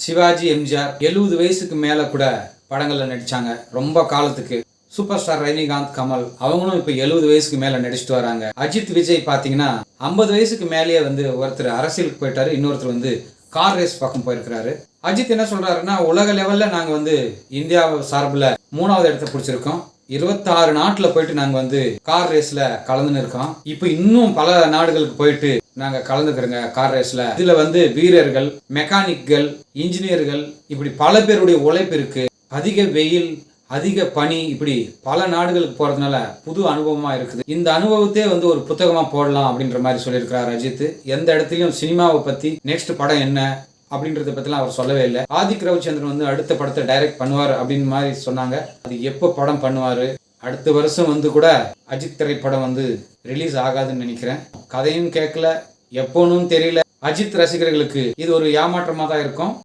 சிவாஜி, எம்ஜிஆர் 70 வயசுக்கு மேல கூட படங்கள்ல நடிச்சாங்க. ரொம்ப காலத்துக்கு சூப்பர் ஸ்டார் ரஜினிகாந்த், கமல் அவங்களும் இப்ப 70 வயசுக்கு மேல நடிச்சுட்டு வராங்க. அஜித், விஜய் பாத்தீங்கன்னா 50 வயசுக்கு மேலேயே ஒருத்தர் அரசியலுக்கு போயிட்டாரு, இன்னொருத்தர் கார் ரேஸ் பக்கம் போயிருக்கிறாரு. அஜித் என்ன சொல்றாருன்னா, உலக லெவல்ல நாங்க இந்தியா சார்பில் 3வது இடத்தை பிடிச்சிருக்கோம். 26 நாட்டுல போயிட்டு நாங்க கார் ரேஸ்ல கலந்துன்னு இருக்கோம். இப்ப இன்னும் பல நாடுகளுக்கு போயிட்டு நாங்க கலந்துக்கிறோங்க கார் ரேஸ்ல. இதுல வீரர்கள், மெக்கானிக்கள், இன்ஜினியர்கள் இப்படி பல பேருடைய உழைப்பு இருக்கு. அதிக வெயில், அதிக பனி, இப்படி பல நாடுகளுக்கு போறதுனால புது அனுபவமா இருக்குது. இந்த அனுபவத்தையே ஒரு புத்தகமா போடலாம் அப்படின்ற மாதிரி சொல்லியிருக்கிறார் அஜித். எந்த இடத்துலயும் சினிமாவை பத்தி நெக்ஸ்ட் படம் என்ன அப்படின்றத பத்திலாம் அவர் சொல்லவே இல்லை. ஆதிக் ரவிச்சந்திரன் அடுத்த படத்தை டைரக்ட் பண்ணுவார் அப்படின்னு மாதிரி சொன்னாங்க. அது எப்போ படம் பண்ணுவாரு, அடுத்த வருஷம் கூட அஜித் திரைப்படம் ரிலீஸ் ஆகாதுன்னு நினைக்கிறேன். கதையும் கேட்கல, எப்போன்னு தெரியல. அஜித் ரசிகர்களுக்கு இது ஒரு ஏமாற்றமா தான் இருக்கும்.